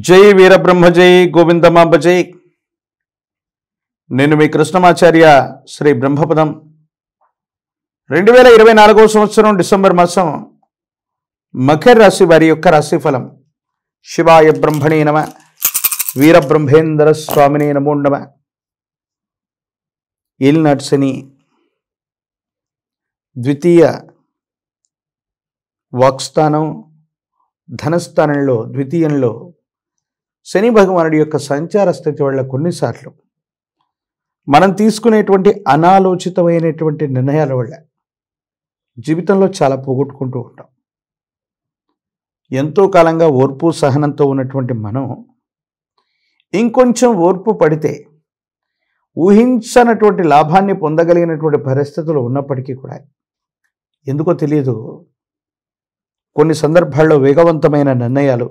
జై వీరబ్రహ్మ జై గోవిందమాంబ జై. నేను మీ కృష్ణమాచార్య శ్రీ బ్రహ్మపదం. 2024 సంవత్సరం డిసెంబర్ మాసం మకర రాశి వారి యొక్క రాశిఫలం. శివాయ బ్రహ్మణే నమ, వీరబ్రహ్మేంద్ర స్వామినే నమో నమ. ఏలినాటి శని ద్వితీయ వాక్స్థానం ధనస్థానంలో ద్వితీయంలో శని భగవానుడి యొక్క సంచార స్థితి వల్ల కొన్నిసార్లు మనం తీసుకునేటువంటి అనాలోచితమైనటువంటి నిర్ణయాల వల్ల జీవితంలో చాలా పోగొట్టుకుంటూ ఉంటాం. ఎంతో కాలంగా ఓర్పు సహనంతో ఉన్నటువంటి మనం ఇంకొంచెం ఓర్పు పడితే ఊహించనటువంటి లాభాన్ని పొందగలిగినటువంటి పరిస్థితులు ఉన్నప్పటికీ కూడా ఎందుకో తెలియదు, కొన్ని సందర్భాల్లో వేగవంతమైన నిర్ణయాలు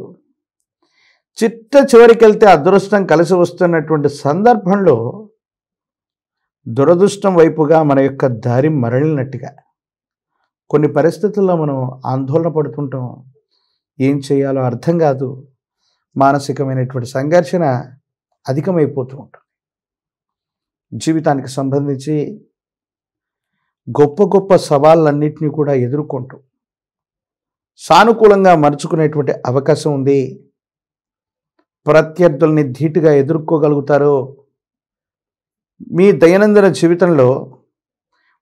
చిట్ట చివరికి వెళ్తే అదృష్టం కలిసి వస్తున్నటువంటి సందర్భంలో దురదృష్టం వైపుగా మన యొక్క దారి మరలినట్టుగా కొన్ని పరిస్థితుల్లో మనం ఆందోళన పడుతుంటాం. ఏం చేయాలో అర్థం కాదు, మానసికమైనటువంటి సంఘర్షణ అధికమైపోతూ ఉంటుంది. జీవితానికి సంబంధించి గొప్ప గొప్ప సవాళ్ళన్నింటినీ కూడా ఎదుర్కొంటూ సానుకూలంగా మలుచుకునేటువంటి అవకాశం ఉంది. ప్రత్యర్థుల్ని ధీటుగా ఎదుర్కోగలుగుతారు. మీ దైనందిన జీవితంలో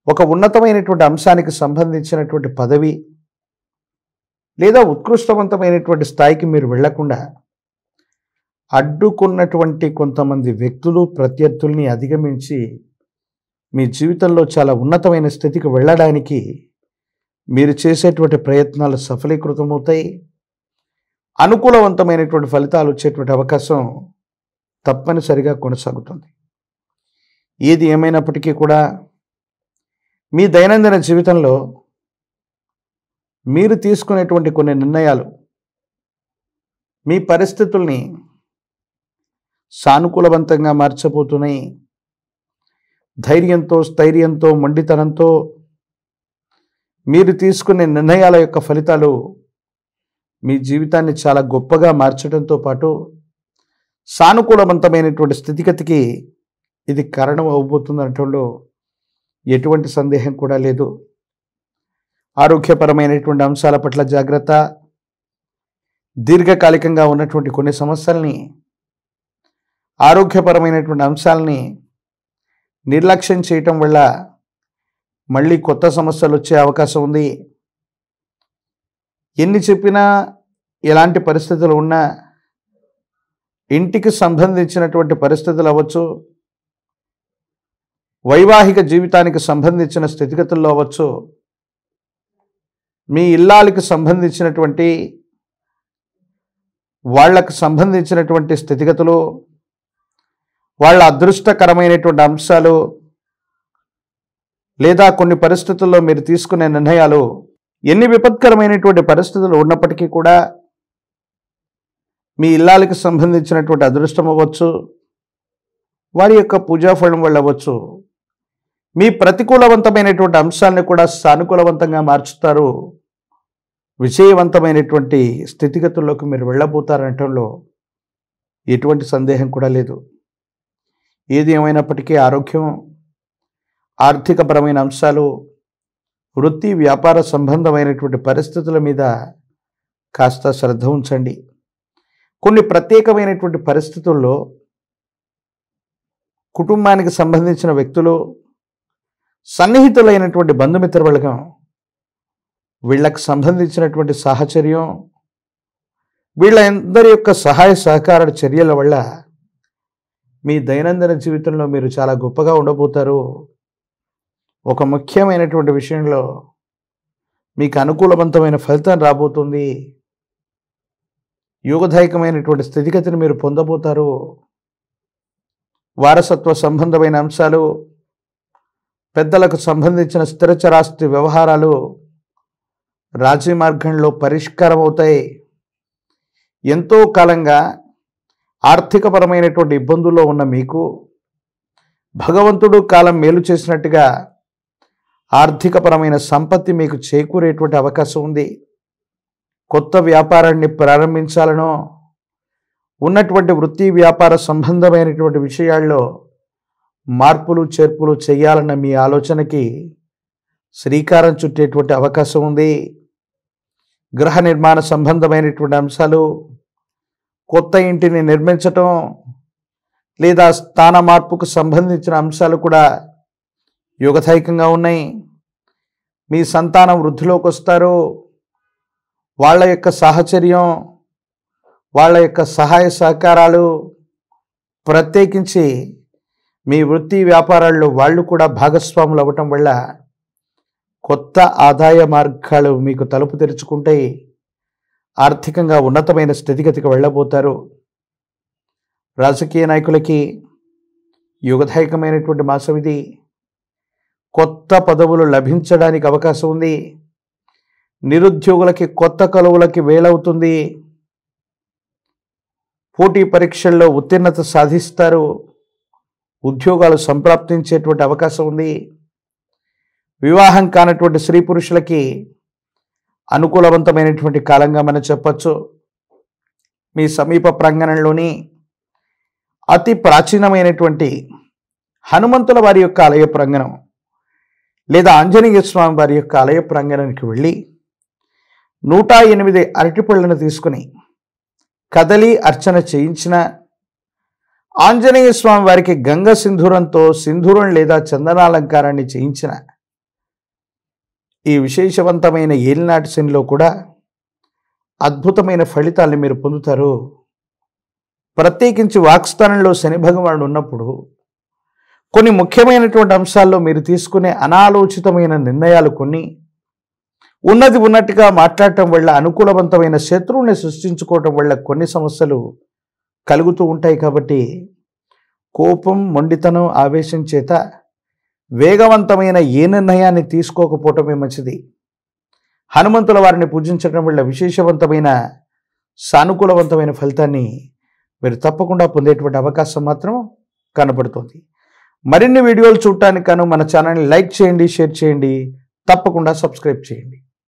ఒక ఉన్నతమైనటువంటి అంశానికి సంబంధించినటువంటి పదవి లేదా ఉత్కృష్టవంతమైనటువంటి స్థాయికి మీరు వెళ్లకుండా అడ్డుకున్నటువంటి కొంతమంది వ్యక్తులు ప్రత్యర్థుల్ని అధిగమించి మీ జీవితంలో చాలా ఉన్నతమైన స్థితికి వెళ్ళడానికి మీరు చేసేటువంటి ప్రయత్నాలు సఫలీకృతమవుతాయి. అనుకూలవంతమైనటువంటి ఫలితాలు వచ్చేటువంటి అవకాశం తప్పనిసరిగా కొనసాగుతుంది. ఏది ఏమైనప్పటికీ కూడా మీ దైనందిన జీవితంలో మీరు తీసుకునేటువంటి కొన్ని నిర్ణయాలు మీ పరిస్థితుల్ని సానుకూలవంతంగా మార్చబోతున్నాయి. ధైర్యంతో స్థైర్యంతో మొండితనంతో మీరు తీసుకునే నిర్ణయాల యొక్క ఫలితాలు మీ జీవితాన్ని చాలా గొప్పగా మార్చడంతో పాటు సానుకూలవంతమైనటువంటి స్థితిగతికి ఇది కారణం అవబోతుంది అనటంలో ఎటువంటి సందేహం కూడా లేదు. ఆరోగ్యపరమైనటువంటి అంశాల పట్ల జాగ్రత్త. దీర్ఘకాలికంగా ఉన్నటువంటి కొన్ని సమస్యల్ని, ఆరోగ్యపరమైనటువంటి అంశాలని నిర్లక్ష్యం చేయటం వల్ల మళ్ళీ కొత్త సమస్యలు వచ్చే అవకాశం ఉంది. ఎన్ని చెప్పినా ఎలాంటి పరిస్థితులు ఉన్నా ఇంటికి సంబంధించినటువంటి పరిస్థితులు అవ్వచ్చు, వైవాహిక జీవితానికి సంబంధించిన స్థితిగతుల్లో అవ్వచ్చు, మీ ఇల్లాలకి సంబంధించినటువంటి వాళ్ళకు సంబంధించినటువంటి స్థితిగతులు, వాళ్ళ అదృష్టకరమైనటువంటి అంశాలు లేదా కొన్ని పరిస్థితుల్లో మీరు తీసుకునే నిర్ణయాలు ఎన్ని విపత్కరమైనటువంటి పరిస్థితులు ఉన్నప్పటికీ కూడా మీ ఇల్లాలకి సంబంధించినటువంటి అదృష్టం అవ్వచ్చు, వారి యొక్క పూజాఫలం వల్ల అవ్వచ్చు, మీ ప్రతికూలవంతమైనటువంటి అంశాలను కూడా సానుకూలవంతంగా మార్చుతారు. విజయవంతమైనటువంటి స్థితిగతుల్లోకి మీరు వెళ్ళబోతారనటంలో ఎటువంటి సందేహం కూడా లేదు. ఏది ఏమైనప్పటికీ ఆరోగ్యం, ఆర్థికపరమైన అంశాలు, వృత్తి వ్యాపార సంబంధమైనటువంటి పరిస్థితుల మీద కాస్త శ్రద్ధ ఉంచండి. కొన్ని ప్రత్యేకమైనటువంటి పరిస్థితుల్లో కుటుంబానికి సంబంధించిన వ్యక్తులు, సన్నిహితులైనటువంటి బంధుమిత్రవర్గం, వీళ్ళకు సంబంధించినటువంటి సాహచర్యం, వీళ్ళందరి యొక్క సహాయ సహకార చర్యల వల్ల మీ దైనందిన జీవితంలో మీరు చాలా గొప్పగా ఉండబోతారు. ఒక ముఖ్యమైనటువంటి విషయంలో మీకు అనుకూలవంతమైన ఫలితం రాబోతుంది. యోగదాయకమైనటువంటి స్థితిగతిని మీరు పొందబోతారు. వారసత్వ సంబంధమైన అంశాలు, పెద్దలకు సంబంధించిన స్థిరచరాస్తి వ్యవహారాలు రాజీ మార్గంలో పరిష్కారం అవుతాయి. ఎంతో కాలంగా ఆర్థికపరమైనటువంటి ఇబ్బందుల్లో ఉన్న మీకు భగవంతుడు కాలం మేలు చేసినట్టుగా ఆర్థికపరమైన సంపత్తి మీకు చేకూరేటువంటి అవకాశం ఉంది. కొత్త వ్యాపారాన్ని ప్రారంభించాలనో ఉన్నటువంటి వృత్తి వ్యాపార సంబంధమైనటువంటి విషయాల్లో మార్పులు చేర్పులు చేయాలన్న మీ ఆలోచనకి శ్రీకారం చుట్టేటువంటి అవకాశం ఉంది. గృహ నిర్మాణ సంబంధమైనటువంటి అంశాలు, కొత్త ఇంటిని నిర్మించటం లేదా స్థాన మార్పుకు సంబంధించిన అంశాలు కూడా యోగదాయకంగా ఉన్నాయి. మీ సంతానం వృద్ధిలోకి వస్తారు. వాళ్ళ యొక్క సాహచర్యం, వాళ్ళ యొక్క సహాయ సహకారాలు, ప్రత్యేకించి మీ వృత్తి వ్యాపారాల్లో వాళ్ళు కూడా భాగస్వాములు అవ్వటం వల్ల కొత్త ఆదాయ మార్గాలు మీకు తలుపు తెరుచుకుంటాయి. ఆర్థికంగా ఉన్నతమైన స్థితిగతికి వెళ్ళబోతారు. రాజకీయ నాయకులకి యుగదాయకమైనటువంటి మాసం ఇది. కొత్త పదవులు లభించడానికి అవకాశం ఉంది. నిరుద్యోగులకి కొత్త కొలువులకి వేలవుతుంది. పోటీ పరీక్షల్లో ఉత్తీర్ణత సాధిస్తారు. ఉద్యోగాలు సంప్రాప్తించేటువంటి అవకాశం ఉంది. వివాహం కానటువంటి స్త్రీ పురుషులకి అనుకూలవంతమైనటువంటి కాలంగా మనం చెప్పచ్చు. మీ సమీప ప్రాంగణంలోని అతి ప్రాచీనమైనటువంటి హనుమంతుల వారి యొక్క ఆలయ ప్రాంగణం లేదా ఆంజనేయ స్వామి వారి యొక్క ఆలయ ప్రాంగణానికి వెళ్ళి 108 అరటిపళ్ళను తీసుకుని కదలి అర్చన చేయించిన, ఆంజనేయ స్వామి వారికి గంగ సింధూరంతో సింధూరం లేదా చందనాలంకారాన్ని చేయించిన ఈ విశేషవంతమైన ఏలినాటి శనిలో కూడా అద్భుతమైన ఫలితాలను మీరు పొందుతారు. ప్రత్యేకించి వాక్స్థానంలో శని భగవానుడు ఉన్నప్పుడు కొన్ని ముఖ్యమైనటువంటి అంశాల్లో మీరు తీసుకునే అనాలోచితమైన నిర్ణయాలు కొన్ని ఉన్నది ఉన్నట్టుగా మాట్లాడటం వల్ల అనుకూలవంతమైన శత్రువుని సృష్టించుకోవటం వల్ల కొన్ని సమస్యలు కలుగుతూ ఉంటాయి. కాబట్టి కోపం, మొండితనం, ఆవేశం చేత వేగవంతమైన ఏ నిర్ణయాన్ని తీసుకోకపోవటమే మంచిది. హనుమంతుల వారిని పూజించడం వల్ల విశేషవంతమైన సానుకూలవంతమైన ఫలితాన్ని మీరు తప్పకుండా పొందేటువంటి అవకాశం మాత్రం కనబడుతుంది. మరిన్ని వీడియోలు చూడటానికి గాను మన ఛానల్ని లైక్ చేయండి, షేర్ చేయండి, తప్పకుండా సబ్స్క్రైబ్ చేయండి.